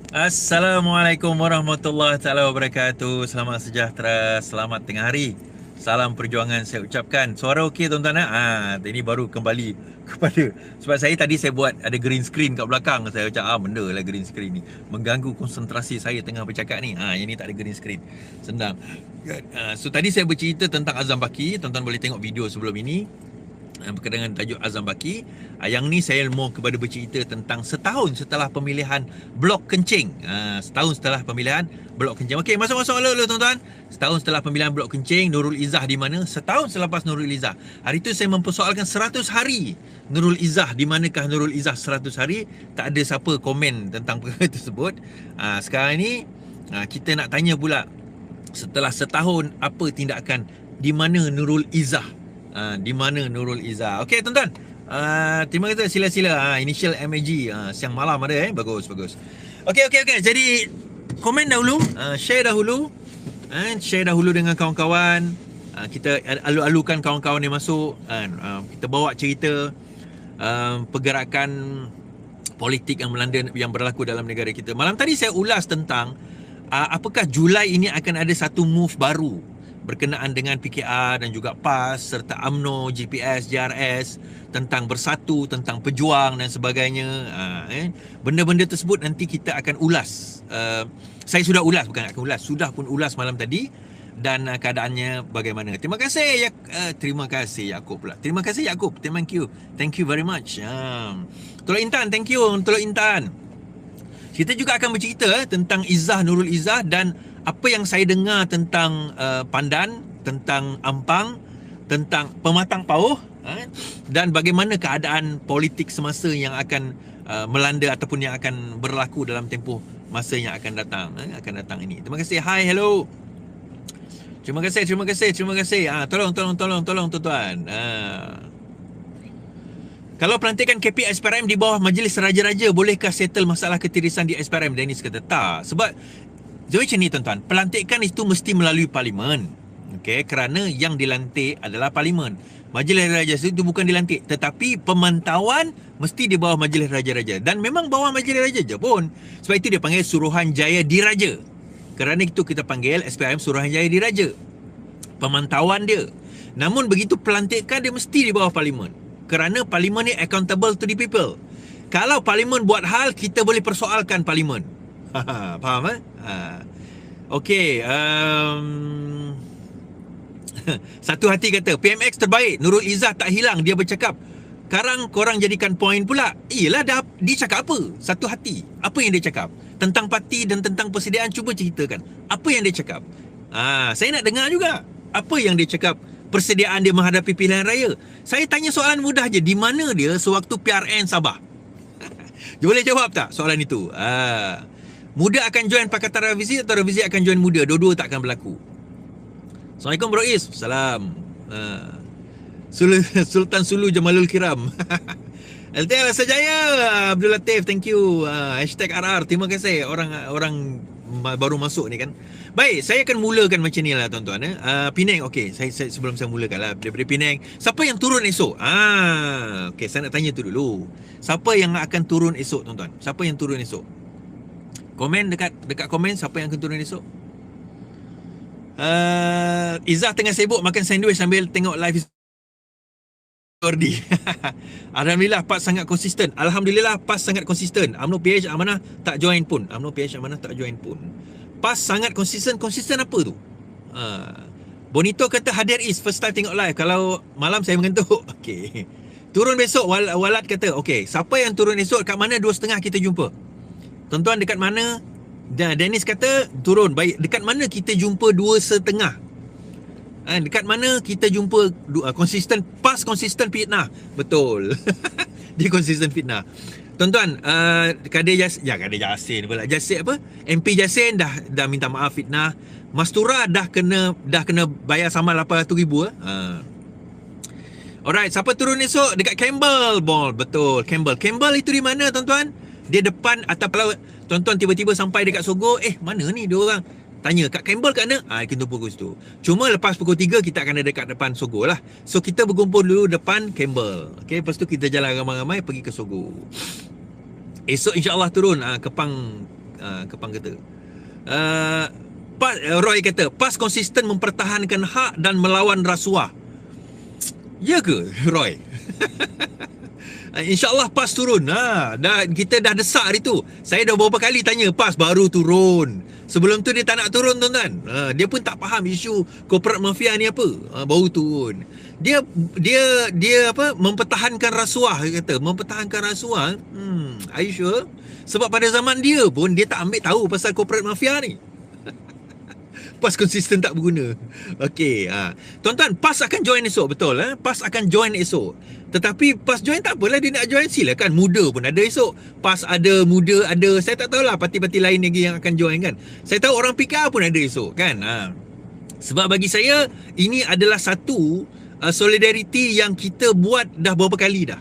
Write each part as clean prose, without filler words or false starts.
Assalamualaikum warahmatullahi taala wabarakatuh. Selamat sejahtera, selamat tengah hari. Salam perjuangan saya ucapkan. Suara okey tuan-tuan eh? Ini baru kembali kepada sebab saya buat ada green screen kat belakang. Saya cakap benda lah green screen ni. Mengganggu konsentrasi saya tengah bercakap ni. Yang ni tak ada green screen. Senang. So tadi saya bercerita tentang Azam Baki. Tuan-tuan boleh tengok video sebelum ini berkaitan dengan tajuk Azam Baki. Yang ni saya mau kepada bercerita tentang setahun setelah pemilihan Blok Kencing. Setahun setelah pemilihan Blok Kencing. Okey, masuk-masuk dulu tuan-tuan. Setahun setelah pemilihan Blok Kencing, Nurul Izzah di mana? Setahun selepas Nurul Izzah. Hari itu saya mempersoalkan 100 hari Nurul Izzah. Di manakah Nurul Izzah 100 hari? Tak ada siapa komen tentang perkara tersebut. Sekarang ni kita nak tanya pula, setelah setahun apa tindakan, di mana Nurul Izzah? Di mana Nurul Izzah? Okey tuan-tuan, terima kasih, sila-sila. Initial MAG, siang malam ada bagus. Okey. Jadi komen dahulu, share dahulu, share dahulu dengan kawan-kawan. Kita alu-alukan kawan-kawan yang masuk, kita bawa cerita pergerakan politik yang melanda, yang berlaku dalam negara kita. Malam tadi saya ulas tentang apakah Julai ini akan ada satu move baru berkenaan dengan PKR dan juga PAS serta UMNO, GPS, JRS, tentang bersatu, tentang pejuang dan sebagainya. Benda-benda tersebut nanti kita akan ulas. Saya sudah ulas, bukan akan ulas, sudah pun ulas malam tadi. Dan keadaannya bagaimana. Terima kasih Yaakob pula. Terima kasih Yaakob. Thank you very much. Tolong Intan, thank you Tolong Intan. Kita juga akan bercerita tentang Izzah, Nurul Izzah, dan apa yang saya dengar tentang Pandan, tentang Ampang, tentang Pematang Pauh, dan bagaimana keadaan politik semasa yang akan melanda ataupun yang akan berlaku dalam tempoh masa yang akan datang ini. Terima kasih. Hi, hello. Terima kasih. Tolong tuan-tuan. Kalau pelantikan KP SPRM di bawah Majlis Raja-Raja, bolehkah settle masalah ketirisan di SPRM? Dennis kata tak. Sebab macam ni tuan-tuan, pelantikan itu mesti melalui parlimen. Okey, kerana yang dilantik adalah parlimen. Majlis Raja-Raja itu bukan dilantik, tetapi pemantauan mesti di bawah Majlis Raja-Raja. Dan memang bawah Majlis Raja-Raja pun. Sebab itu dia panggil Suruhanjaya Diraja. Kerana itu kita panggil SPRM Suruhanjaya Diraja. Pemantauan dia. Namun begitu pelantikan dia mesti di bawah parlimen. Kerana parlimen ni accountable to the people. Kalau parlimen buat hal, kita boleh persoalkan parlimen. Faham Okey, Satu Hati kata PMX terbaik, Nurul Izzah tak hilang. Dia bercakap, sekarang korang jadikan poin pula. Iyalah, dah dia cakap apa? Satu Hati, apa yang dia cakap tentang parti dan tentang persediaan? Cuba ceritakan apa yang dia cakap. Saya nak dengar juga apa yang dia cakap persediaan dia menghadapi pilihan raya. Saya tanya soalan mudah je, di mana dia sewaktu PRN Sabah? Boleh jawab tak soalan itu? Muda akan join Pakatan Revisi atau Revisi akan join Muda? Dua-dua tak akan berlaku. Assalamualaikum Bro Is. Salam. Sultan Sulu Jamalul Kiram. LTL Sajaya Abdul Latif, thank you. Hashtag RR, terima kasih. Orang baru masuk ni kan. Baik, saya akan mulakan macam ni lah tuan-tuan. Penang, okey. Saya sebelum saya mulakan lah, daripada Penang, siapa yang turun esok? Okey, saya nak tanya tu dulu. Siapa yang akan turun esok tuan-tuan? Siapa yang turun esok? Komen dekat komen, siapa yang akan turun esok? Izzah tengah sibuk makan sandwich sambil tengok live Jordi. Alhamdulillah PAS sangat konsisten. UMNO PH Amanah tak join pun. PAS sangat konsisten apa tu? Bonito kata hadir is first time tengok live. Kalau malam saya mengantuk. Okey. Turun besok. Walat kata okey, siapa yang turun esok, kat mana 2.30 kita jumpa? Tuan-tuan dekat mana? Dennis kata turun. Baik, dekat mana kita jumpa 2.30? Dekat mana kita jumpa konsisten? PAS konsisten fitnah. Betul. Dia konsisten fitnah. Tuan-tuan, Kadir Jasin pula. Jasin apa? MP Jasin dah minta maaf fitnah. Mastura dah kena bayar sama 800,000 Alright, siapa turun esok? Dekat Campbell Ball. Betul, Campbell itu di mana tuan-tuan? Dia depan atap laut. Tuan-tuan tiba-tiba sampai dekat Sogo, mana ni dia orang? Tanya kat Campbell kat mana? Kita pukul situ. Cuma lepas pukul 3 kita akan ada dekat depan Sogo lah. So kita berkumpul dulu depan Campbell. Okay, lepas tu kita jalan ramai-ramai pergi ke Sogo. Esok insya-Allah turun Kepang Kepang kata. Roy kata, PAS konsisten mempertahankan hak dan melawan rasuah. Ya ke, Roy? InsyaAllah PAS turun. Kita dah desak hari tu. Saya dah beberapa kali tanya, PAS baru turun. Sebelum tu dia tak nak turun, tuan-tuan. Dia pun tak faham isu corporate mafia ni apa. Baru turun. Dia apa, mempertahankan rasuah, dia kata. Mempertahankan rasuah. Are you sure? Sebab pada zaman dia pun dia tak ambil tahu pasal corporate mafia ni. PAS konsisten tak berguna. Okey, tuan-tuan, PAS akan join esok, betul PAS akan join esok. Tetapi PAS join tak apalah, dia nak join silakan. Muda pun ada esok. PAS ada, muda ada. Saya tak tahulah parti-parti lain lagi yang akan join kan. Saya tahu orang PKR pun ada esok kan. Sebab bagi saya ini adalah satu solidariti yang kita buat dah beberapa kali dah.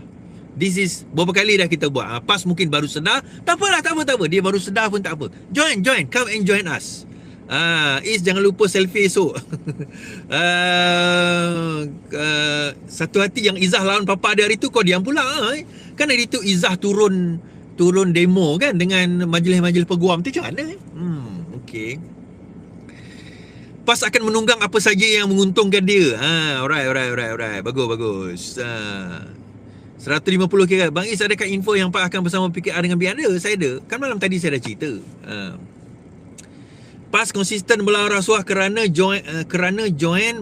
This is beberapa kali dah kita buat. PAS mungkin baru sedar. Tak apalah, tak apa. Dia baru sedar pun tak apa. Join, come and join us. Is jangan lupa selfie esok. Satu hati yang Izzah lawan papa dia hari tu, kau diam pula. Kan hari tu Izzah turun demo kan dengan majlis-majlis peguam tu, macam mana? Okey. PAS akan menunggang apa saja yang menguntungkan dia. Alright. Bagus. 150 kira. Bang Is, adakah info yang PAS akan bersama PKR dengan BN? Saya ada. Kan malam tadi saya dah cerita. PAS konsisten melawan rasuah kerana join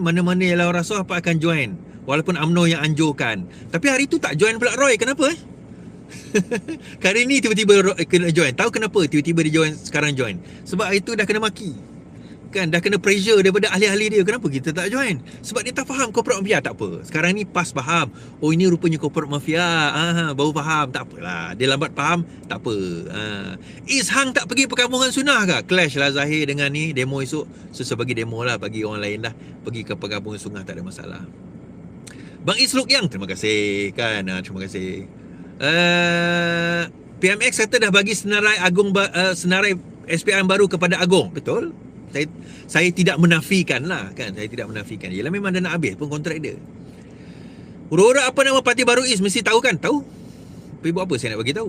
mana-mana yang lawan rasuah PAS akan join walaupun UMNO yang anjurkan. Tapi hari tu tak join pula Roy. Kenapa kali ni tiba-tiba kena join. Tahu kenapa tiba-tiba dia join, sekarang join? Sebab hari tu dah kena maki kan, dah kena pressure daripada ahli-ahli dia. Kenapa kita tak join? Sebab dia tak faham corporate mafia. Tak apa, sekarang ni PAS faham. Oh, ini rupanya corporate mafia. Baru faham. Tak apalah, dia lambat faham. Tak apa. Is Hang tak pergi perkampungan sunnah ke? Clash lah Zahir dengan ni demo esok. Susah bagi demo lah, bagi orang lain lah. Pergi ke perkampungan sunnah, tak ada masalah. Bang Is Luk Yang, terima kasih kan. Terima kasih. PMX kata dah bagi senarai senarai SPRM baru kepada Agong. Betul? Saya tidak menafikan lah kan. Saya tidak menafikan. Yelah, memang dah nak habis pun kontrak dia. Hura-hura apa nama parti baru Is? Mesti tahu kan? Tahu? Tapi buat apa saya nak bagi tahu?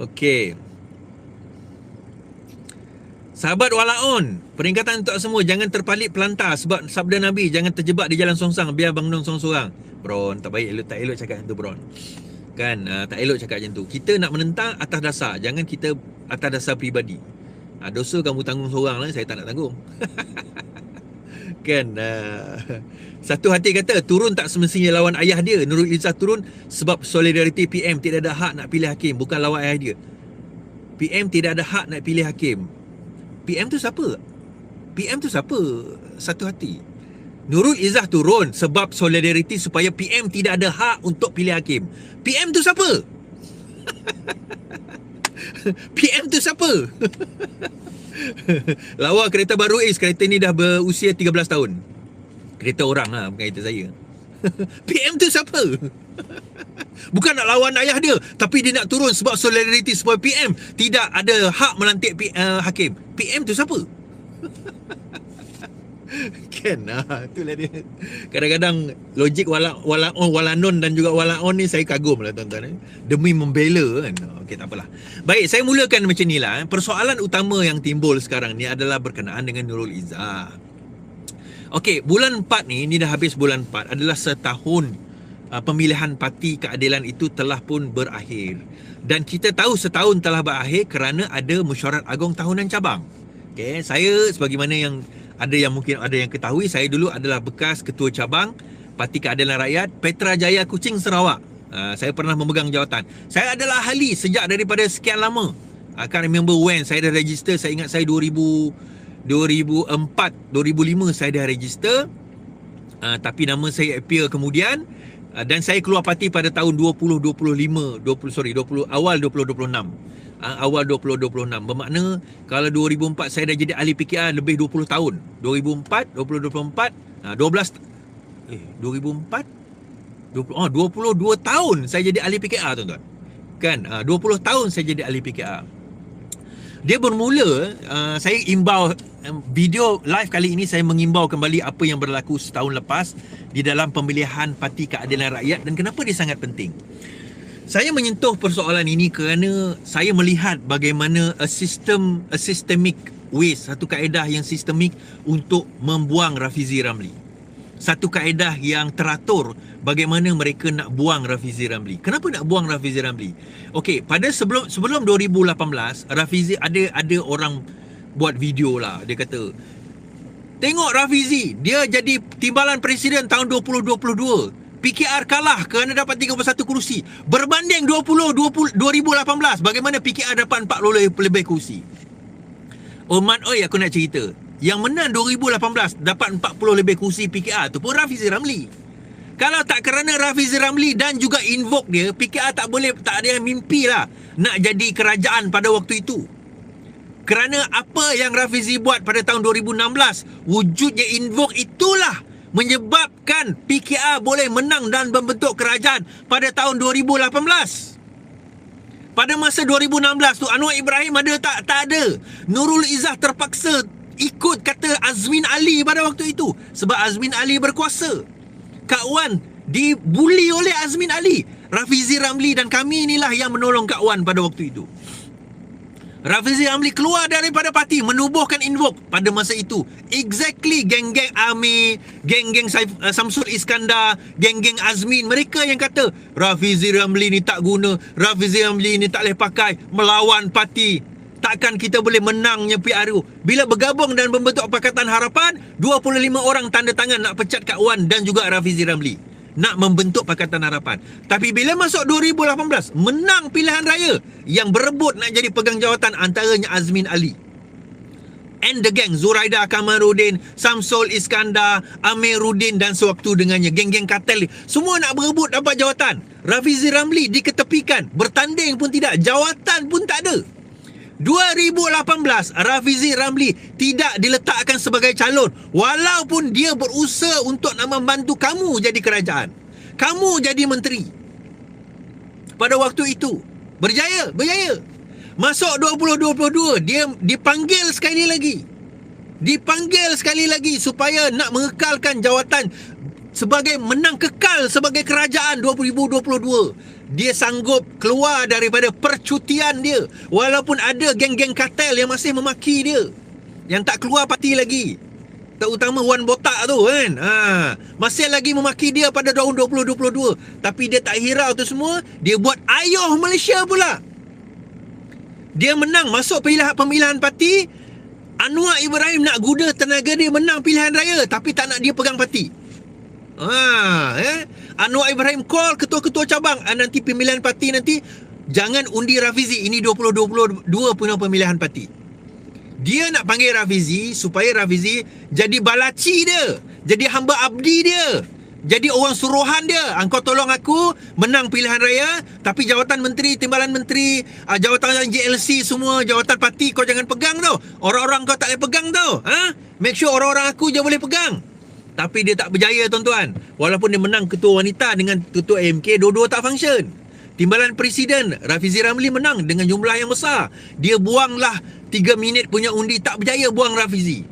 Okey. Sahabat walaon, peringatan untuk semua, jangan terpalit pelantar sebab sabda Nabi, jangan terjebak di jalan songsang biar bangun sorang-sorang. Bron, tak baik, tak elok cakap macam tu, Bron. Kan, tak elok cakap macam tu. Kita nak menentang atas dasar, jangan kita atas dasar peribadi. Dosa kamu tanggung seorang lah, saya tak nak tanggung. Kan, satu hati kata turun tak semestinya lawan ayah dia. Nurul Izzah turun sebab solidariti PM tidak ada hak nak pilih hakim, bukan lawan ayah dia. PM tidak ada hak nak pilih hakim. PM tu siapa? PM tu siapa? Satu hati. Nurul Izzah turun sebab solidariti supaya PM tidak ada hak untuk pilih hakim. PM tu siapa? PM tu siapa? Lawa kereta baru Is, kereta ni dah berusia 13 tahun. Kereta orang lah, bukan kereta saya. PM tu siapa? Bukan nak lawan ayah dia, tapi dia nak turun sebab solidariti supaya PM tidak ada hak melantik hakim. PM tu siapa? Kan, itulah dia. Kadang-kadang logik walanon dan juga walaon ni saya kagum lah tuan-tuan. Demi membela kan. Okey, tak apalah. Baik, saya mulakan macam ni lah. Persoalan utama yang timbul sekarang ni adalah berkenaan dengan Nurul Izzah. Okey, bulan 4 ni dah habis bulan 4. Adalah setahun pemilihan Parti Keadilan itu telah pun berakhir. Dan kita tahu setahun telah berakhir kerana ada mesyuarat agung tahunan cabang. Okey, saya sebagaimana yang mungkin ada yang ketahui, saya dulu adalah bekas ketua cabang Parti Keadilan Rakyat Petra Jaya Kuching Sarawak. Saya pernah memegang jawatan. Saya adalah ahli sejak daripada sekian lama. I can't remember when saya dah register. Saya ingat saya 2004, 2005 saya dah register. Tapi nama saya appear kemudian. Dan saya keluar parti pada tahun awal 2026. Awal 2026. Bermakna kalau 2004 saya dah jadi ahli PKR lebih 20 tahun. 2004, 2024, 22 tahun saya jadi ahli PKR tuan-tuan. Kan, 20 tahun saya jadi ahli PKR. Dia bermula, saya imbau video live kali ini, saya mengimbau kembali apa yang berlaku setahun lepas di dalam pemilihan Parti Keadilan Rakyat dan kenapa dia sangat penting. Saya menyentuh persoalan ini kerana saya melihat bagaimana a systemic ways, satu kaedah yang sistemik untuk membuang Rafizi Ramli. Satu kaedah yang teratur bagaimana mereka nak buang Rafizi Ramli. Kenapa nak buang Rafizi Ramli? Okey, pada sebelum 2018, Rafizi ada orang buat video lah. Dia kata, tengok Rafizi, dia jadi timbalan presiden tahun 2022. PKR kalah kerana dapat 31 kerusi. Berbanding 2018, bagaimana PKR dapat 40 lebih kerusi. Oh man, oi, aku nak cerita. Yang menang 2018 dapat 40 lebih kerusi PKR tu pun Rafizi Ramli. Kalau tak kerana Rafizi Ramli dan juga invoke dia, PKR tak ada yang mimpi lah nak jadi kerajaan pada waktu itu. Kerana apa yang Rafizi buat pada tahun 2016, wujudnya invoke itulah menyebabkan PKR boleh menang dan membentuk kerajaan pada tahun 2018. Pada masa 2016 tu, Anwar Ibrahim ada tak? Tak ada. Nurul Izzah terpaksa ikut kata Azmin Ali pada waktu itu sebab Azmin Ali berkuasa. Kak Wan dibuli oleh Azmin Ali. Rafizi Ramli dan kami inilah yang menolong Kak Wan pada waktu itu. Rafizi Ramli keluar daripada parti, menubuhkan invoke pada masa itu. Exactly geng-geng Amir, geng-geng Samsul Iskandar, geng-geng Azmin, mereka yang kata Rafizi Ramli ni tak guna, Rafizi Ramli ni tak boleh pakai, melawan parti. Takkan kita boleh menangnya PRU. Bila bergabung dan membentuk Pakatan Harapan, 25 orang tanda tangan nak pecat Kak Wan dan juga Rafizi Ramli, nak membentuk Pakatan Harapan. Tapi bila masuk 2018, menang pilihan raya, yang berebut nak jadi pegang jawatan antaranya Azmin Ali and the gang, Zuraida Kamarudin, Samsul Iskandar, Amiruddin dan sewaktu dengannya, geng-geng kartel semua nak berebut dapat jawatan. Rafizi Ramli diketepikan, bertanding pun tidak, jawatan pun tak ada. 2018, Rafizi Ramli tidak diletakkan sebagai calon walaupun dia berusaha untuk nak membantu kamu jadi kerajaan, kamu jadi menteri. Pada waktu itu berjaya. Masuk 2022, dia dipanggil sekali lagi supaya nak mengekalkan jawatan sebagai menang kekal sebagai kerajaan 2022. Dia sanggup keluar daripada percutian dia walaupun ada geng-geng kartel yang masih memaki dia, yang tak keluar parti lagi, terutama Wan Botak tu kan. Masih lagi memaki dia pada tahun 2022. Tapi dia tak hirau tu semua. Dia buat ayuh Malaysia pula. Dia menang masuk pemilihan parti. Anwar Ibrahim nak guna tenaga dia menang pilihan raya, tapi tak nak dia pegang parti. Anwar Ibrahim call ketua-ketua cabang, nanti pemilihan parti nanti jangan undi Rafizi, ini 2022 punya pemilihan parti. Dia nak panggil Rafizi supaya Rafizi jadi balaci dia, jadi hamba abdi dia, jadi orang suruhan dia. Engkau tolong aku menang pilihan raya, tapi jawatan menteri, timbalan menteri, jawatan JLC, semua jawatan parti kau jangan pegang tau. Orang-orang kau tak boleh pegang tau. Make sure orang-orang aku je boleh pegang. Tapi dia tak berjaya, tuan-tuan. Walaupun dia menang ketua wanita dengan ketua AMK, dua-dua tak function. Timbalan presiden, Rafizi Ramli menang dengan jumlah yang besar. Dia buanglah 3 minit punya undi, tak berjaya buang Rafizi.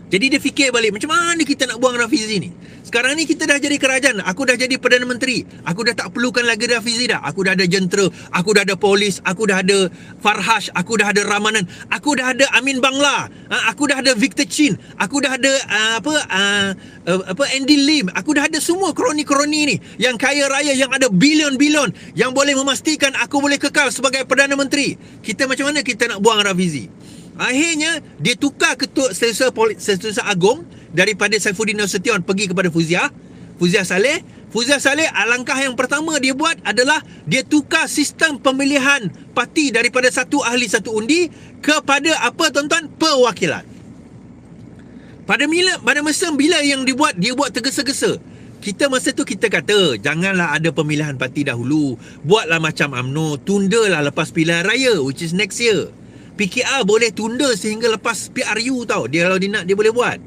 Jadi dia fikir balik, macam mana kita nak buang Rafizi ni? Sekarang ni kita dah jadi kerajaan, aku dah jadi Perdana Menteri, aku dah tak perlukan lagi Rafizi dah. Aku dah ada jentera, aku dah ada polis, aku dah ada Farhash, aku dah ada Ramanan, aku dah ada Amin Bangla, aku dah ada Victor Chin, aku dah ada Andy Lim, aku dah ada semua kroni-kroni ni yang kaya raya, yang ada bilion-bilion, yang boleh memastikan aku boleh kekal sebagai Perdana Menteri. Kita macam mana kita nak buang Rafizi? Akhirnya dia tukar ketua Setiausaha Agong daripada Saifuddin Nasution pergi kepada Fuziah Saleh. Fuziah Saleh, alangkah yang pertama dia buat adalah dia tukar sistem pemilihan parti daripada satu ahli satu undi kepada apa, tuan-tuan? Perwakilan. Pada masa bila yang dia buat tergesa-gesa. Kita masa tu kita kata janganlah ada pemilihan parti dahulu, buatlah macam UMNO, tundalah lepas pilihan raya, which is next year. PKR boleh tunda sehingga lepas PRU tau. Dia kalau dia nak, dia boleh buat.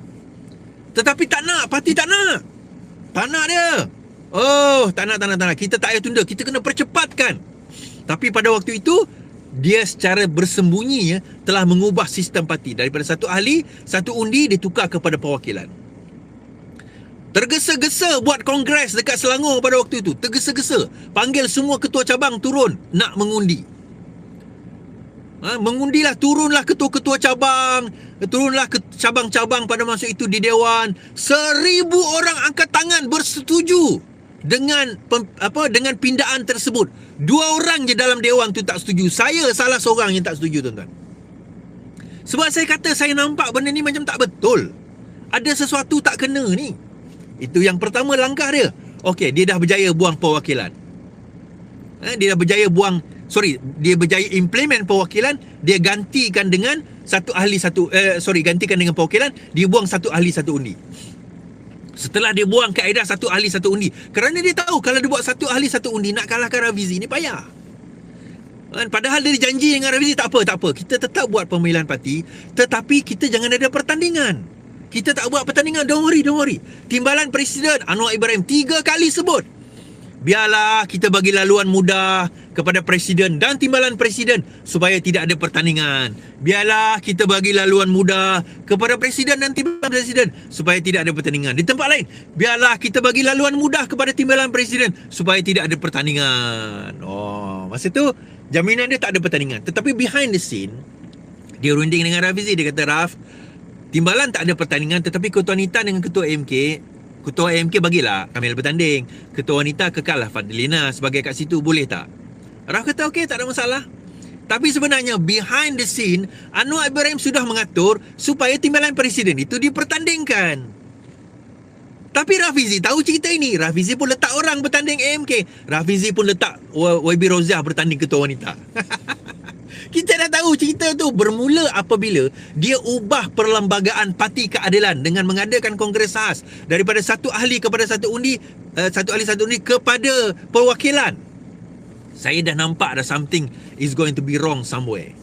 Tetapi tak nak, parti tak nak. Tak nak dia. Oh, tak nak. Kita tak payah tunda, kita kena percepatkan. Tapi pada waktu itu, dia secara bersembunyi telah mengubah sistem parti. Daripada satu ahli, satu undi, dia tukar kepada perwakilan. Tergesa-gesa buat kongres dekat Selangor pada waktu itu. Tergesa-gesa. Panggil semua ketua cabang turun nak mengundi. Mengundilah, turunlah ketua-ketua cabang, turunlah cabang-cabang pada masa itu di Dewan. 1,000 orang angkat tangan bersetuju dengan dengan pindaan tersebut. 2 orang je dalam Dewan tu tak setuju. Saya salah seorang yang tak setuju, tuan-tuan. Sebab saya kata saya nampak benda ni macam tak betul. Ada sesuatu tak kena ni. Itu yang pertama langkah dia. Okey, dia dah berjaya buang perwakilan. Dia dah berjaya dia berjaya implement perwakilan. Dia gantikan dengan gantikan dengan perwakilan. Dia buang satu ahli satu undi. Setelah dia buang kaedah satu ahli satu undi, kerana dia tahu kalau dia buat satu ahli satu undi nak kalahkan Rafizi ni payah. Padahal dia janji dengan Rafizi, tak apa, kita tetap buat pemilihan parti, tetapi kita jangan ada pertandingan. Kita tak buat pertandingan, don't worry. Timbalan Presiden Anwar Ibrahim 3 kali sebut, biarlah kita bagi laluan mudah kepada Presiden dan Timbalan Presiden supaya tidak ada pertandingan. Biarlah kita bagi laluan mudah kepada Presiden dan Timbalan Presiden supaya tidak ada pertandingan. Di tempat lain, biarlah kita bagi laluan mudah kepada Timbalan Presiden supaya tidak ada pertandingan. Masa tu jaminan dia tak ada pertandingan. Tetapi behind the scene, dia runding dengan Rafizi. Dia kata, Raf, Timbalan tak ada pertandingan, tetapi ketua wanita dengan ketua AMK bagilah Kamil bertanding. Ketua wanita kekallah Fadlina sebagai kat situ, boleh tak? Raf kata okey, tak ada masalah. Tapi sebenarnya behind the scene, Anwar Ibrahim sudah mengatur supaya Timbalan Presiden itu dipertandingkan. Tapi Rafizi tahu cerita ini. Rafizi pun letak orang bertanding AMK. Rafizi pun letak YB Roziah bertanding ketua wanita. Kita dah tahu cerita tu bermula apabila dia ubah perlembagaan Parti Keadilan dengan mengadakan kongres khas daripada satu ahli kepada satu undi, satu ahli satu undi kepada perwakilan. Saya dah nampak ada something is going to be wrong somewhere.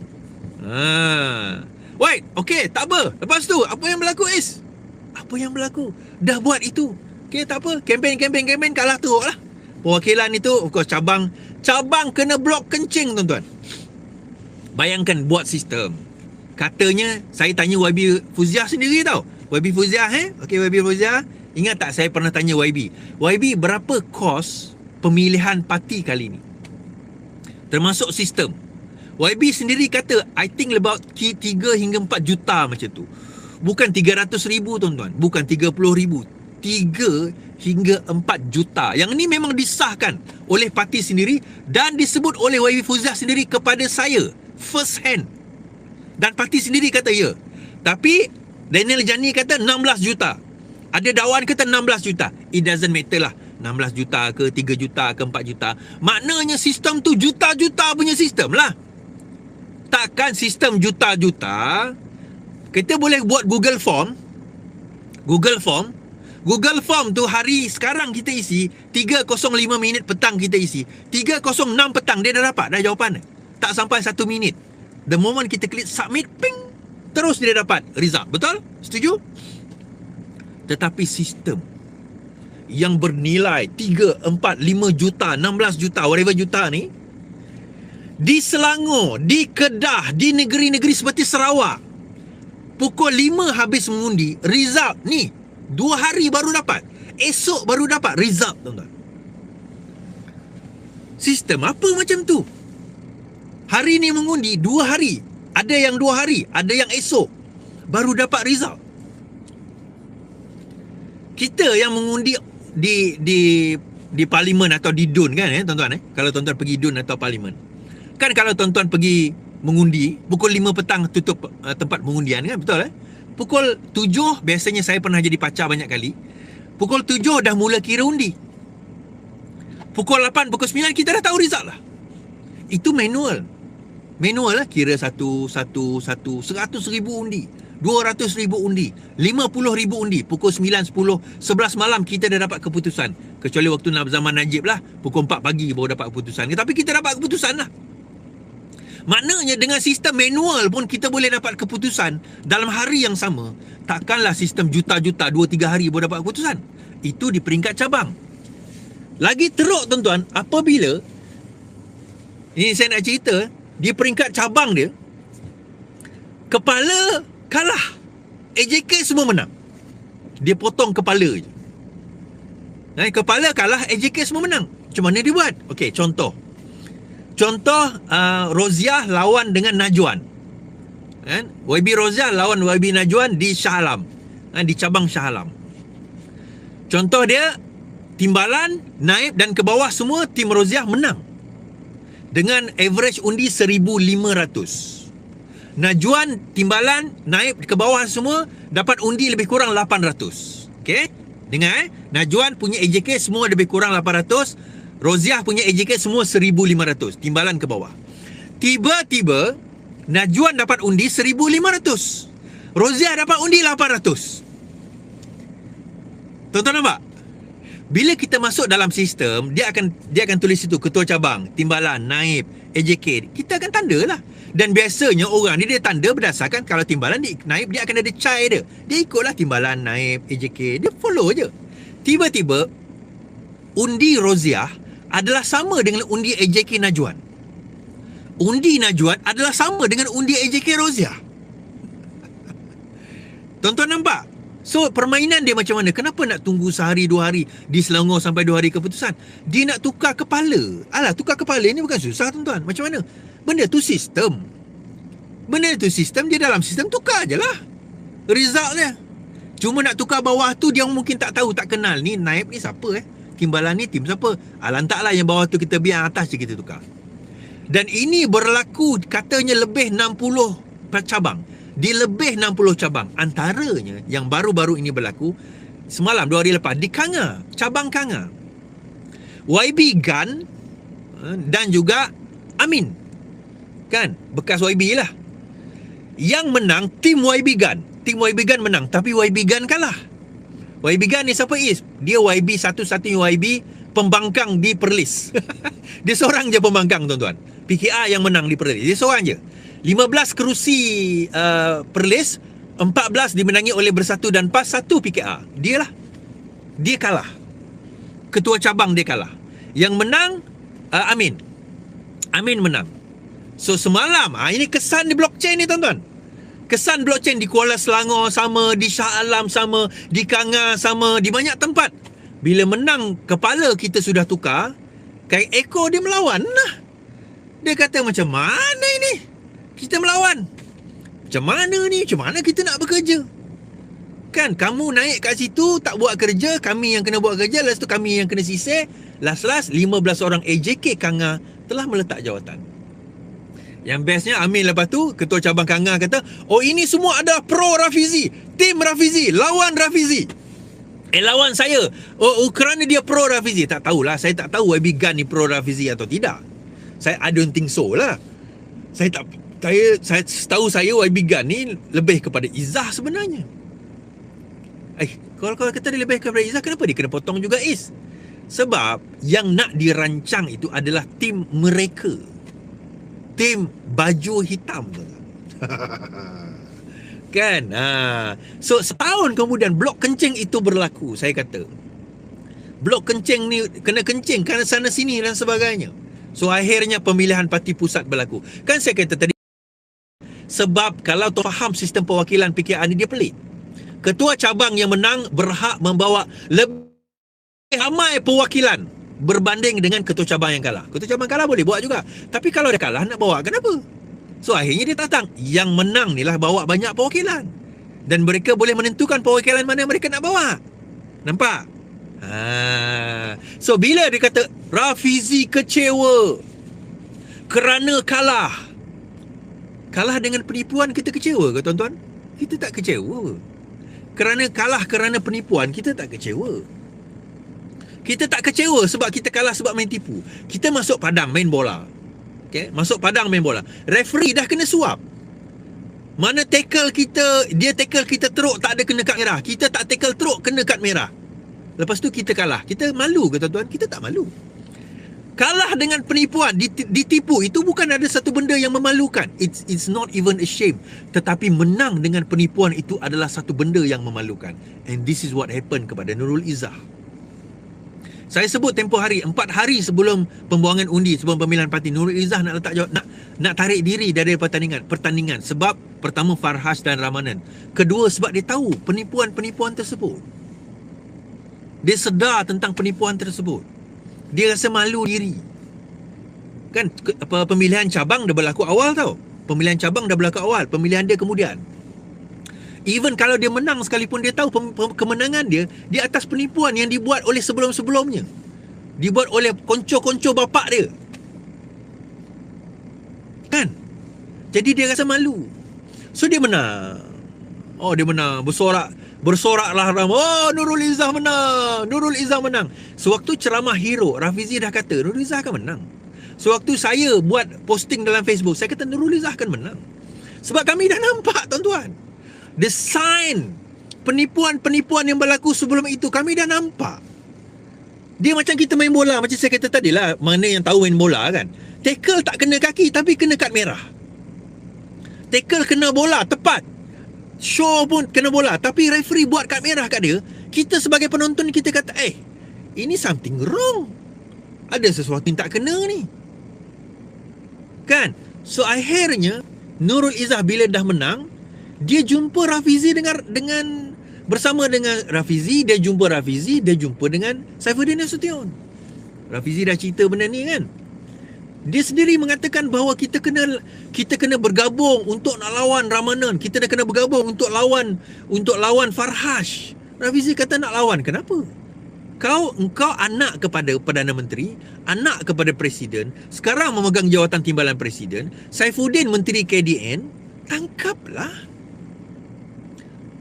Wait, okay, tak apa. Lepas tu, apa yang berlaku is? Apa yang berlaku? Dah buat itu. Okay, tak apa. Kempen kalah teruk lah. Perwakilan itu, of course, cabang kena blok kencing, tuan-tuan. Bayangkan buat sistem. Katanya, saya tanya YB Fuziah sendiri tau. YB Fuziah, Okay, YB Fuziah. Ingat tak saya pernah tanya YB? YB, berapa kos pemilihan parti kali ni? Termasuk sistem. YB sendiri kata, I think about 3 hingga 4 juta macam tu. Bukan 300,000, tuan-tuan. Bukan 30,000. 3 hingga 4 juta. Yang ni memang disahkan oleh parti sendiri dan disebut oleh YB Fuziah sendiri kepada saya. First hand. Dan parti sendiri kata ya. Tapi Daniel Jani kata 16 juta. Ada dakwaan kata 16 juta. It doesn't matter lah, 16 juta ke 3 juta ke 4 juta. Maknanya sistem tu juta-juta punya sistem lah. Takkan sistem juta-juta. Kita boleh buat Google Form tu hari sekarang kita isi 3:05 minit petang kita isi. 3:06 petang dia dah dapat dah jawapan. Tak sampai 1 minit. The moment kita klik submit, ping, terus dia dapat result. Betul? Setuju? Tetapi sistem yang bernilai 3, 4, 5 juta, 16 juta, whatever juta ni, di Selangor, di Kedah, di negeri-negeri seperti Sarawak, pukul 5 habis mengundi, result ni 2 hari baru dapat. Esok baru dapat result, tuan-tuan. Sistem apa macam tu? Hari ni mengundi 2 hari. Ada yang 2 hari, ada yang esok baru dapat result. Kita yang mengundi di parlimen atau di DUN kan, tuan-tuan, kalau tuan-tuan pergi DUN atau parlimen. Kan kalau tuan-tuan pergi mengundi, pukul 5 petang tutup tempat pengundian kan, betul Pukul 7 biasanya saya pernah jadi pacah banyak kali. Pukul 7 dah mula kira undi. Pukul 8, pukul 9 kita dah tahu result lah. Itu manual lah, kira 100,000 undi, 200,000 undi, 50,000 undi. Pukul 9, 10, 11 malam kita dah dapat keputusan. Kecuali waktu zaman Najib lah, pukul 4 pagi baru dapat keputusan. Tapi kita dapat keputusan lah. Maknanya dengan sistem manual pun kita boleh dapat keputusan dalam hari yang sama. Takkanlah sistem juta-juta 2-3 hari baru dapat keputusan. Itu di peringkat cabang. Lagi teruk, tuan-tuan, apabila ini saya nak cerita, di peringkat cabang dia, kepala kalah, AJK semua menang. Dia potong kepala je. Kepala kalah, AJK semua menang. Macam mana dia buat? Okey, contoh Roziah lawan dengan Najwan, kan? YB Roziah lawan YB Najwan di Shah Alam, di cabang Shah Alam. Contoh dia, timbalan, naib dan ke bawah semua tim Roziah menang dengan average undi 1,500. Najwan, timbalan, naib ke bawah semua dapat undi lebih kurang 800. Okey? Dengar Najwan punya AJK semua lebih kurang 800, Roziah punya AJK semua 1,500, timbalan ke bawah. Tiba-tiba Najwan dapat undi 1,500, Roziah dapat undi 800. Tuan-tuan nampak? Bila kita masuk dalam sistem, dia akan tulis situ ketua cabang, timbalan, naib, AJK. Kita akan tanda lah. Dan biasanya orang ni dia tanda berdasarkan kalau timbalan naib, dia akan ada chai dia. Dia ikutlah timbalan, naib, AJK. Dia follow je. Tiba-tiba undi Roziah adalah sama dengan undi AJK Najwan. Undi Najwan adalah sama dengan undi AJK Roziah. Tuan-tuan nampak? So permainan dia macam mana? Kenapa nak tunggu sehari dua hari di Selangor sampai 2 hari keputusan? Dia nak tukar kepala. Alah, tukar kepala ni bukan susah, tuan-tuan. Macam mana? Benda tu sistem. Dia dalam sistem, tukar je lah result dia. Cuma nak tukar bawah tu dia mungkin tak tahu, tak kenal. Ni naib ni siapa timbalan ni tim siapa? Lantaklah yang bawah tu kita biar, atas je kita tukar. Dan ini berlaku katanya lebih 60 cabang. Di lebih 60 cabang. Antaranya yang baru-baru ini berlaku semalam 2 hari lepas di Kanga, cabang Kanga. YB Gan dan juga Amin, kan, bekas YB lah. Yang menang tim YB Gan. Tim YB Gan menang, tapi YB Gan kalah. YB Gan ni siapa is? Dia YB satu-satunya YB pembangkang di Perlis. Dia seorang je pembangkang, tuan-tuan. PKR yang menang di Perlis. Dia seorang je. 15 kerusi Perlis, 14 dimenangi oleh Bersatu dan PAS, 1 PKR. Dia lah. Dia kalah. Ketua cabang dia kalah. Yang menang Amin. Amin menang. So semalam, ini kesan di blockchain ni, tuan-tuan. Kesan blockchain di Kuala Selangor sama, di Shah Alam sama, di Kanga sama, di banyak tempat. Bila menang, kepala kita sudah tukar, kayak ekor dia melawan lah. Dia kata macam mana ini? Kita melawan. Macam mana ni? Macam mana kita nak bekerja? Kan, kamu naik kat situ, tak buat kerja, kami yang kena buat kerja, lepas tu kami yang kena sisir. Last 15 orang AJK Kanga telah meletak jawatan. Yang bestnya Amin lepas tu, ketua cabang Kanga kata, oh ini semua ada pro Rafizi, tim Rafizi, lawan Rafizi. Lawan saya. Oh kerana dia pro Rafizi. Tak tahulah, saya tak tahu YB Gan ni pro Rafizi atau tidak. I don't think so lah. Saya tahu saya YB Gan ni lebih kepada Izzah sebenarnya. Kalau kata dia lebih kepada Izzah, kenapa dia kena potong juga Is? Sebab yang nak dirancang itu adalah tim mereka. Tim baju hitam. Kan? So setahun kemudian blok kencing itu berlaku. Saya kata blok kencing ni kena kencing kerana sana sini dan sebagainya. So akhirnya pemilihan parti pusat berlaku. Kan saya kata tadi, sebab kalau tu faham sistem perwakilan PKR ni, dia pelik. Ketua cabang yang menang berhak membawa lebih ramai perwakilan berbanding dengan ketua cabang yang kalah. Ketua cabang kalah boleh buat juga, tapi kalau dia kalah nak bawa kenapa? So akhirnya dia datang, yang menang ni lah bawa banyak perwakilan, dan mereka boleh menentukan perwakilan mana mereka nak bawa. Nampak? So bila dia kata Rafizi kecewa kerana kalah dengan penipuan, kita kecewa ke, tuan-tuan? Kita tak kecewa. Kerana kalah kerana penipuan, kita tak kecewa. Kita tak kecewa sebab kita kalah sebab main tipu. Kita masuk padang main bola. Okay? Masuk padang main bola. Referee dah kena suap. Mana tackle kita, dia tackle kita teruk, tak ada kena kad merah. Kita tak tackle teruk, kena kad merah. Lepas tu kita kalah. Kita malu ke, tuan-tuan? Kita tak malu. Kalah dengan penipuan, ditipu, itu bukan ada satu benda yang memalukan. It's not even a shame. Tetapi menang dengan penipuan itu adalah satu benda yang memalukan. And this is what happened kepada Nurul Izzah. Saya sebut tempoh hari, 4 hari sebelum pembuangan undi, sebelum pemilihan parti, Nurul Izzah nak letak jawab, nak tarik diri dari pertandingan. Sebab pertama Farhas dan Ramanan. Kedua sebab dia tahu penipuan-penipuan tersebut. Dia sedar tentang penipuan tersebut. Dia rasa malu diri. Kan pemilihan cabang dah berlaku awal tau. Pemilihan cabang dah berlaku awal, pemilihan dia kemudian. Even kalau dia menang sekalipun, dia tahu kemenangan dia di atas penipuan yang dibuat oleh sebelum-sebelumnya. Dibuat oleh konco-konco bapak dia. Kan? Jadi dia rasa malu. So dia menang. Oh, dia menang. Bersoraklah ramai. Oh, Nurul Izzah menang. Nurul Izzah menang. Sewaktu ceramah hero, Rafizi dah kata Nurul Izzah akan menang. Sewaktu saya buat posting dalam Facebook, saya kata Nurul Izzah akan menang. Sebab kami dah nampak, tuan-tuan. The sign penipuan-penipuan yang berlaku sebelum itu, kami dah nampak. Dia macam kita main bola. Macam saya kata tadi lah, mana yang tahu main bola kan. Tackle tak kena kaki, tapi kena kad merah. Tackle kena bola, tepat. Shaw pun kena bola, tapi referee buat kad merah kat dia. Kita sebagai penonton, kita kata, ini something wrong. Ada sesuatu yang tak kena ni. Kan? So akhirnya Nurul Izzah bila dah menang, dia jumpa Rafizi dengan bersama dengan Rafizi, dia jumpa Rafizi, dia jumpa dengan Saifuddin Nasution. Rafizi dah cerita benda ni kan. Dia sendiri mengatakan bahawa kita kena bergabung untuk nak lawan Ramanan. Kita dah kena bergabung untuk lawan Farhash. Rafizi kata nak lawan. Kenapa? Engkau anak kepada Perdana Menteri, anak kepada Presiden, sekarang memegang jawatan timbalan Presiden. Saifuddin Menteri KDN, tangkaplah.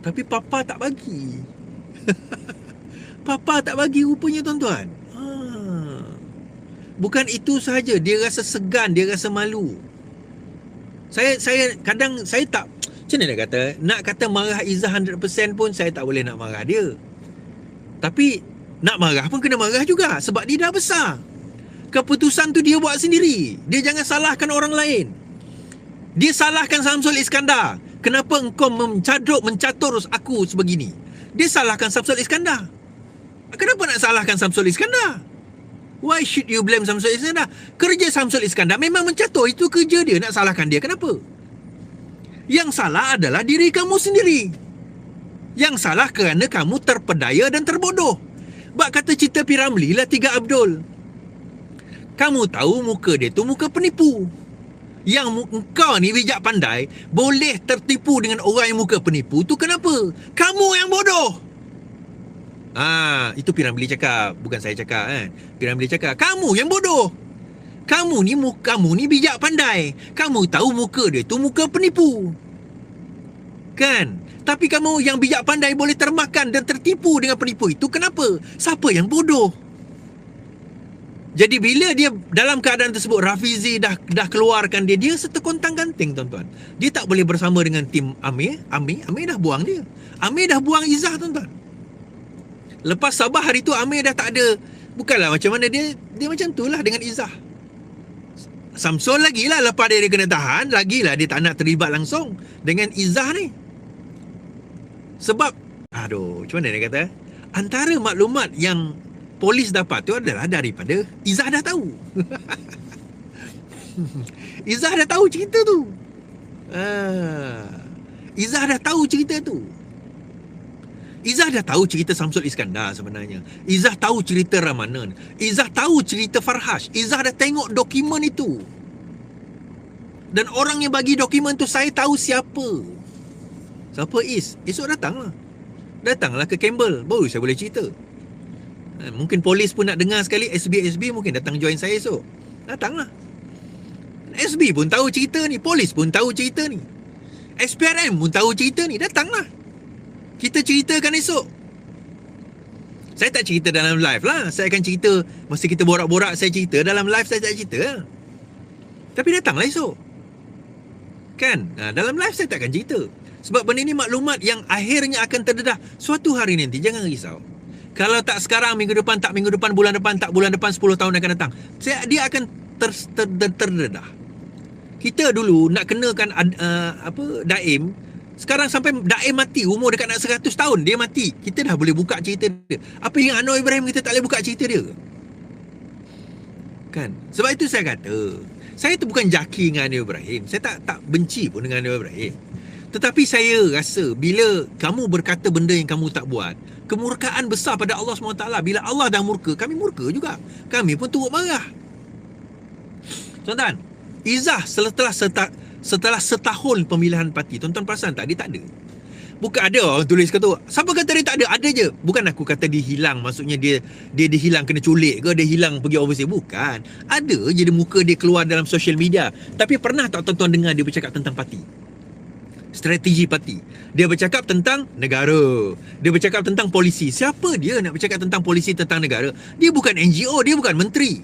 Tapi Papa tak bagi. Papa tak bagi rupanya, tuan-tuan. Bukan itu sahaja, dia rasa segan, dia rasa malu. Saya kadang saya tak, macam mana nak kata marah Izzah 100% pun saya tak boleh nak marah dia. Tapi nak marah pun kena marah juga, sebab dia dah besar. Keputusan tu dia buat sendiri. Dia jangan salahkan orang lain. Dia salahkan Samsul Iskandar. Kenapa engkau mencatur aku sebegini? Dia salahkan Samsul Iskandar. Kenapa nak salahkan Samsul Iskandar? Why should you blame Samsul Iskandar? Kerja Samsul Iskandar memang mencatur. Itu kerja dia. Nak salahkan dia kenapa? Yang salah adalah diri kamu sendiri. Yang salah kerana kamu terpedaya dan terbodoh. Bak kata cerita P. Ramlee lah, Tiga Abdul. Kamu tahu muka dia tu muka penipu. Yang engkau ni bijak pandai, boleh tertipu dengan orang yang muka penipu tu kenapa? Kamu yang bodoh. Itu P. Ramlee cakap, bukan saya cakap kan. P. Ramlee cakap, kamu yang bodoh. Kamu ni bijak pandai. Kamu tahu muka dia tu muka penipu. Kan? Tapi kamu yang bijak pandai boleh termakan dan tertipu dengan penipu itu. Kenapa? Siapa yang bodoh? Jadi bila dia dalam keadaan tersebut, Rafizi dah keluarkan dia seterkontang ganting, tuan-tuan. Dia tak boleh bersama dengan tim Amir dah buang dia. Amir dah buang Izzah, tuan-tuan. Lepas Sabah hari tu Amir dah tak ada. Bukanlah macam mana dia macam tu lah dengan Izzah. Samsul lagilah lepas dia kena tahan, lagilah dia tak nak terlibat langsung dengan Izzah ni. Sebab macam mana dia kata? Antara maklumat yang polis dapat tu adalah daripada Izzah dah tahu. Izzah dah tahu cerita tu. Izzah dah tahu cerita tu. Izzah dah tahu cerita Samsul Iskandar sebenarnya. Izzah tahu cerita Ramanan. Izzah tahu cerita Farhash. Izzah dah tengok dokumen itu. Dan orang yang bagi dokumen tu saya tahu siapa. Siapa Is? Esok datanglah. Datanglah ke Campbell, baru saya boleh cerita. Mungkin polis pun nak dengar sekali. SB mungkin datang join saya esok. Datanglah. SB pun tahu cerita ni. Polis pun tahu cerita ni. SPRM pun tahu cerita ni. Datanglah. Kita ceritakan esok. Saya tak cerita dalam live lah. Saya akan cerita, masa kita borak-borak saya cerita. Dalam live saya tak cerita lah. Tapi datanglah esok. Kan? Dalam live saya tak akan cerita. Sebab benda ni maklumat yang akhirnya akan terdedah suatu hari nanti. Jangan risau. Kalau tak sekarang, minggu depan, tak minggu depan, bulan depan, tak bulan depan, 10 tahun akan datang, dia akan terdedah. Kita dulu nak kenakan Daim. Sekarang sampai Daim mati, umur dekat nak 100 tahun, dia mati. Kita dah boleh buka cerita dia. Apa yang Anwar Ibrahim kita tak boleh buka cerita dia? Kan? Sebab itu saya kata, saya tu bukan jaki dengan Anwar Ibrahim. Saya tak benci pun dengan Anwar Ibrahim. Tetapi saya rasa bila kamu berkata benda yang kamu tak buat, kemurkaan besar pada Allah SWT. Bila Allah dah murka, kami murka juga. Kami pun turut marah. Tuan-tuan, Izzah setelah setahun pemilihan parti, tuan-tuan perasan tak? Dia tak ada. Bukan ada orang tulis kata, siapa kata dia tak ada? Ada je. Bukan aku kata dia hilang, maksudnya dia hilang kena culik ke, dia hilang pergi overseas. Bukan. Ada je dia muka dia keluar dalam social media. Tapi pernah tak tuan-tuan dengar dia bercakap tentang parti? Strategi parti. Dia bercakap tentang negara. Dia bercakap tentang polisi. Siapa dia nak bercakap tentang polisi, tentang negara? Dia bukan NGO, dia bukan menteri.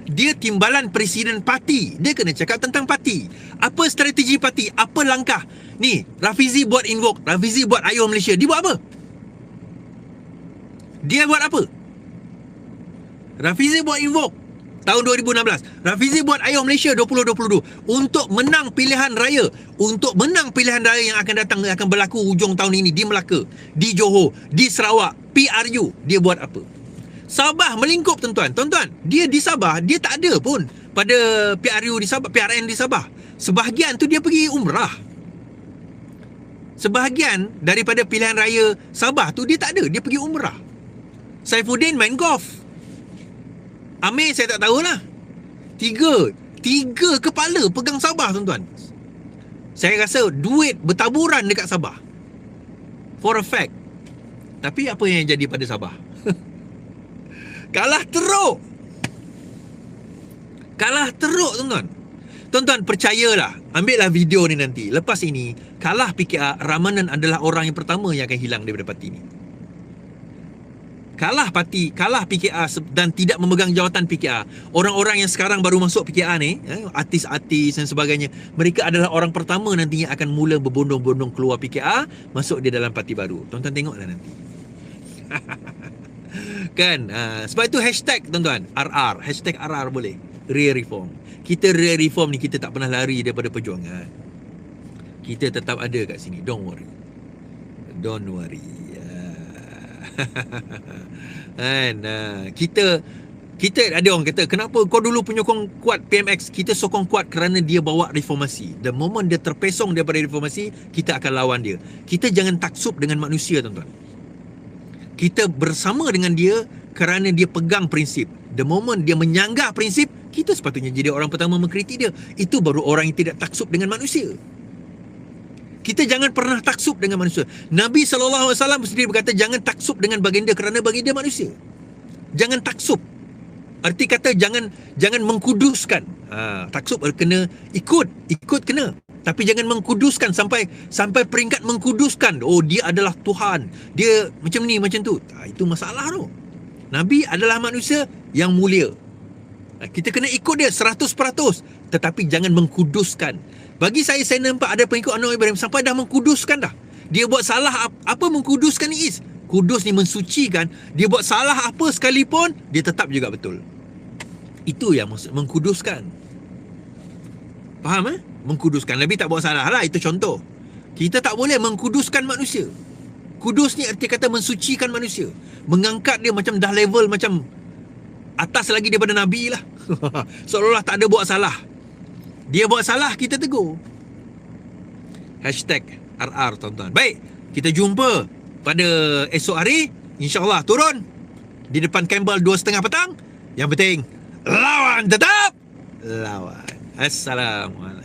Dia timbalan presiden parti. Dia kena cakap tentang parti. Apa strategi parti? Apa langkah? Ni, Rafizi buat invoke, Rafizi buat Ayuh Malaysia. Dia buat apa? Dia buat apa? Rafizi buat invoke tahun 2016. Rafizi buat Ayuh Malaysia 2022 untuk menang pilihan raya. Untuk menang pilihan raya yang akan datang, yang akan berlaku hujung tahun ini di Melaka, di Johor, di Sarawak, PRU. Dia buat apa? Sabah melingkup, tuan-tuan. Tuan-tuan, dia di Sabah, dia tak ada pun pada PRU di Sabah, PRN di Sabah. Sebahagian tu dia pergi umrah. Sebahagian daripada pilihan raya Sabah tu dia tak ada, dia pergi umrah. Saifuddin main golf. Amir saya tak tahulah. Tiga kepala pegang Sabah, tuan-tuan. Saya rasa duit bertaburan dekat Sabah. For a fact. Tapi apa yang jadi pada Sabah? Kalah teruk. Kalah teruk, tuan-tuan. Tuan-tuan, percayalah. Ambillah video ni nanti. Lepas ini, kalah PKR, Ramanan adalah orang yang pertama yang akan hilang daripada parti ni. Kalah parti, kalah PKR dan tidak memegang jawatan PKR. Orang-orang yang sekarang baru masuk PKR ni, artis-artis dan sebagainya, mereka adalah orang pertama nantinya akan mula berbondong-bondong keluar PKR, masuk dia dalam parti baru. Tuan-tuan tengoklah nanti. Kan? Sebab itu hashtag, tuan-tuan, RR. Hashtag RR boleh. Real reform. Kita real reform ni, kita tak pernah lari daripada perjuangan. Kita tetap ada kat sini. Don't worry. Don't worry. And, kita ada orang kata, kenapa kau dulu penyokong kuat PMX? Kita sokong kuat kerana dia bawa reformasi. The moment dia terpesong daripada reformasi, kita akan lawan dia. Kita jangan taksub dengan manusia, tuan-tuan. Kita bersama dengan dia kerana dia pegang prinsip. The moment dia menyanggah prinsip, kita sepatutnya jadi orang pertama mengkritik dia. Itu baru orang yang tidak taksub dengan manusia. Kita jangan pernah taksub dengan manusia. Nabi SAW sendiri berkata, jangan taksub dengan baginda kerana baginda manusia. Jangan taksub. Arti kata jangan mengkuduskan. Taksub kena ikut kena. Tapi jangan mengkuduskan sampai peringkat mengkuduskan. Oh, dia adalah Tuhan. Dia macam ni, macam tu. Itu masalah tu. Nabi adalah manusia yang mulia. Kita kena ikut dia 100%. Tetapi jangan mengkuduskan. Bagi saya nampak ada pengikut Anwar Ibrahim sampai dah mengkuduskan dah. Dia buat salah apa mengkuduskan ni is? Kudus ni mensucikan. Dia buat salah apa sekalipun, dia tetap juga betul. Itu yang maksud mengkuduskan. Faham Mengkuduskan. Nabi tak buat salah lah. Itu contoh. Kita tak boleh mengkuduskan manusia. Kudus ni arti kata mensucikan manusia. Mengangkat dia macam dah level macam atas lagi daripada Nabi lah. Seolah-olah tak ada buat salah. Dia buat salah, kita tegur. Hashtag RR, tuan-tuan. Baik, kita jumpa pada esok hari. InsyaAllah turun di depan Campbell 2:30 petang. Yang penting, lawan tetap lawan. Assalamualaikum.